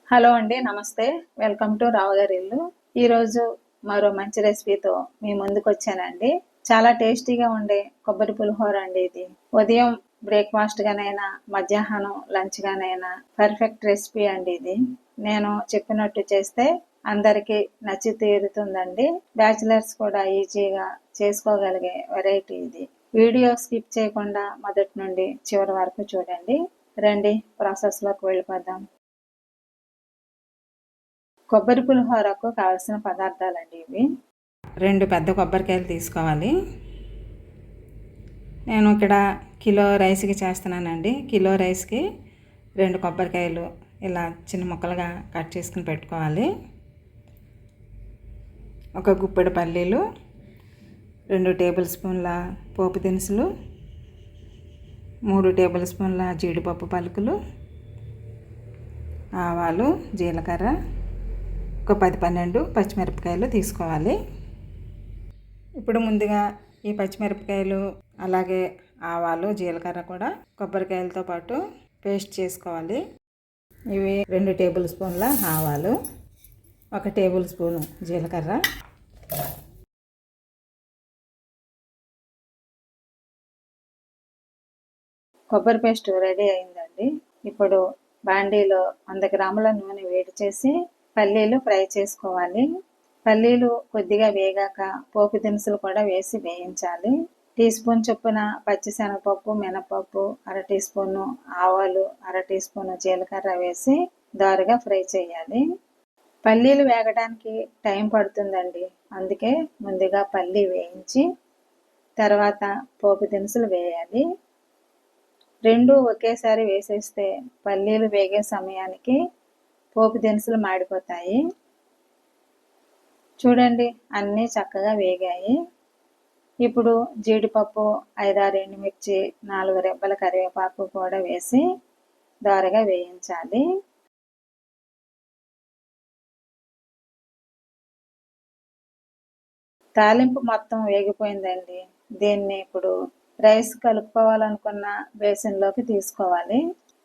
Hello అండి, నమస్తే. Welcome to రావుగారి ఇల్లు. ఈరోజు మరో మంచి రెసిపీతో మీ ముందుకు వచ్చానండి. చాలా టేస్టీగా ఉండే కొబ్బరి పులిహోర అండి ఇది. ఉదయం బ్రేక్ఫాస్ట్ గానైనా, మధ్యాహ్నం లంచ్ గానైనా పర్ఫెక్ట్ రెసిపీ అండి ఇది. నేను చెప్పినట్టు చేస్తే అందరికీ నచ్చి తీరుతుందండి. బ్యాచిలర్స్ కూడా ఈజీగా చేసుకోగలిగే వెరైటీ ఇది. వీడియో స్కిప్ చేయకుండా మొదటి నుండి చివరి వరకు చూడండి. రండి ప్రాసెస్లోకి వెళ్ళిపోదాం. కొబ్బరి పులిహోరకు కావాల్సిన పదార్థాలండి ఇవి. 2 పెద్ద కొబ్బరికాయలు తీసుకోవాలి. నేను ఇక్కడ కిలో రైస్కి చేస్తున్నానండి. కిలో రైస్కి 2 కొబ్బరికాయలు ఇలా చిన్న ముక్కలుగా కట్ చేసుకుని పెట్టుకోవాలి. ఒక గుప్పెడు పల్లీలు, 2 టేబుల్ స్పూన్ల పోపు దినుసులు, 3 టేబుల్ స్పూన్ల జీడిపప్పు పలుకులు, ఆవాలు, జీలకర్ర, ఒక 10-12 పచ్చిమిరపకాయలు తీసుకోవాలి. ఇప్పుడు ముందుగా ఈ పచ్చిమిరపకాయలు అలాగే ఆవాలు, జీలకర్ర కూడా కొబ్బరికాయలతో పాటు పేస్ట్ చేసుకోవాలి. ఇవి 2 టేబుల్ స్పూన్ల ఆవాలు, 1 టేబుల్ స్పూను జీలకర్ర, కొబ్బరి పేస్ట్ రెడీ అయిందండి. ఇప్పుడు బాండీలో 100 గ్రాముల నూనె వేడి చేసి పల్లీలు ఫ్రై చేసుకోవాలి. పల్లీలు కొద్దిగా వేగాక పోపు దినుసులు కూడా వేసి వేయించాలి. టీ స్పూన్ చొప్పున పచ్చిశనగపప్పు, మినపప్పు, 1/2 టీ స్పూను ఆవాలు, 1/2 టీ స్పూను జీలకర్ర వేసి దోరగా ఫ్రై చేయాలి. పల్లీలు వేగడానికి టైం పడుతుందండి. అందుకే ముందుగా పల్లీ వేయించి తర్వాత పోపు దినుసులు వేయాలి. 2 ఒకేసారి వేసేస్తే పల్లీలు వేగే సమయానికి పోపు దినుసులు మాడిపోతాయి. చూడండి, అన్నీ చక్కగా వేగాయి. ఇప్పుడు జీడిపప్పు, 5-6 ఎండుమిర్చి, 4 రెబ్బల కరివేపాకు కూడా వేసి దోరగా వేయించాలి. తాలింపు మొత్తం వేగిపోయిందండి. దీన్ని ఇప్పుడు రైస్ కలుపుకోవాలనుకున్న బేసిన్లోకి తీసుకోవాలి.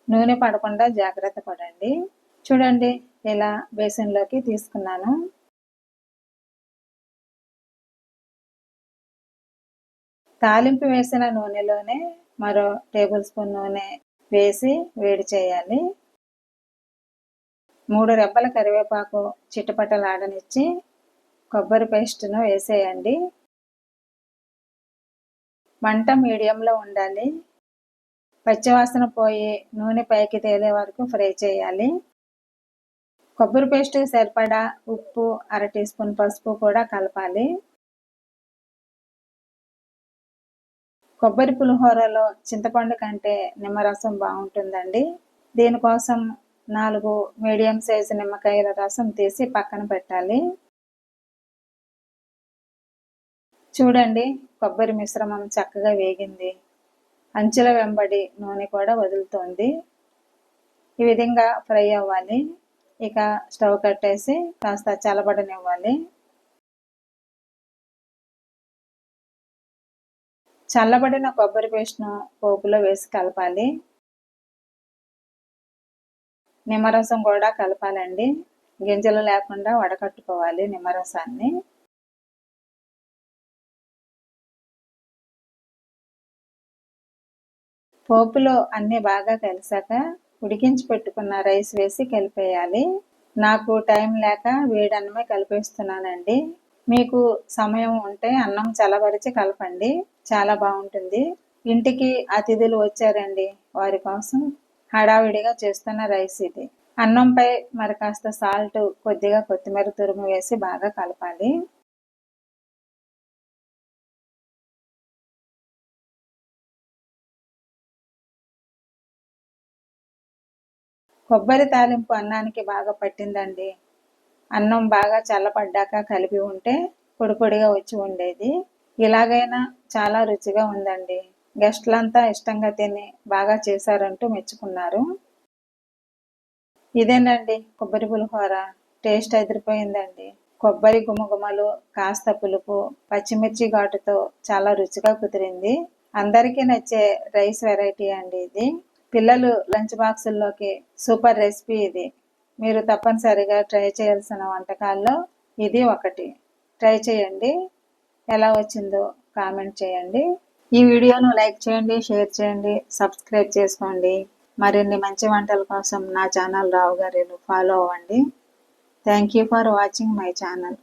నూనె పడకుండా జాగ్రత్త పడండి. చూడండి, ఇలా బేసిన్లోకి తీసుకున్నాను. తాలింపు వేసిన నూనెలోనే మరో టేబుల్ స్పూన్ నూనె వేసి వేడి చేయాలి. 3 రెబ్బల కరివేపాకు చిటపటలాడనిచ్చి కొబ్బరి పేస్ట్ను వేసేయండి. మంట మీడియంలో ఉండాలి. పచ్చివాసన పోయి నూనె పైకి తేలే వరకు ఫ్రై చేయాలి. కొబ్బరి పేస్ట్కి సరిపడా ఉప్పు, 1/2 టీ స్పూన్ పసుపు కూడా కలపాలి. కొబ్బరి పులిహోరలో చింతపండు కంటే నిమ్మరసం బాగుంటుందండి. దీనికోసం 4 మీడియం సైజు నిమ్మకాయల రసం తీసి పక్కన పెట్టాలి. చూడండి, కొబ్బరి మిశ్రమం చక్కగా వేగింది. అంచుల వెంబడి నూనె కూడా వదులుతోంది. ఈ విధంగా ఫ్రై అవ్వాలి. ఇక స్టవ్ కట్టేసి కాస్త చల్లబడనివ్వాలి. చల్లబడిన కొబ్బరి పేస్ట్ను పోపులో వేసి కలపాలి. నిమ్మరసం కూడా కలపాలండి. గింజలు లేకుండా వడకట్టుకోవాలి నిమ్మరసాన్ని. పోపులో అన్నీ బాగా కలిసాక ఉడికించి పెట్టుకున్న రైస్ వేసి కలిపేయాలి. నాకు టైం లేక వేడన్నమే కలిపేస్తున్నానండి. మీకు సమయం ఉంటే అన్నం చల్లబరిచి కలపండి, చాలా బాగుంటుంది. ఇంటికి అతిథులు వచ్చారండి, వారి కోసం హడావిడిగా చేస్తున్న రైస్ ఇది. అన్నంపై మరి కాస్త సాల్ట్, కొద్దిగా కొత్తిమీర తురుము వేసి బాగా కలపాలి. కొబ్బరి తాలింపు అన్నానికి బాగా పట్టిందండి. అన్నం బాగా చల్లపడ్డాక కలిపి ఉంటే పొడి పొడిగా వచ్చి ఉండేది. ఇలాగైనా చాలా రుచిగా ఉందండి. గెస్టులంతా ఇష్టంగా తిని బాగా చేశారంటూ మెచ్చుకున్నారు. ఇదేనండి కొబ్బరి పులిహోర. టేస్ట్ అదిరిపోయిందండి. కొబ్బరి గుమగుమలు, కాస్త పులుపు, పచ్చిమిర్చి ఘాటుతో చాలా రుచిగా కుదిరింది. అందరికీ నచ్చే రైస్ వెరైటీ అండి ఇది. పిల్లలు లంచ్ బాక్సుల్లోకి సూపర్ రెసిపీ ఇది. మీరు తప్పనిసరిగా ట్రై చేయాల్సిన వంటకాల్లో ఇది ఒకటి. ట్రై చేయండి, ఎలా వచ్చిందో కామెంట్ చేయండి. ఈ వీడియోను లైక్ చేయండి, షేర్ చేయండి, సబ్స్క్రైబ్ చేసుకోండి. మరిన్ని మంచి వంటల కోసం నా ఛానల్ రావు గారిని ఫాలో అవ్వండి. Thank you for watching my channel.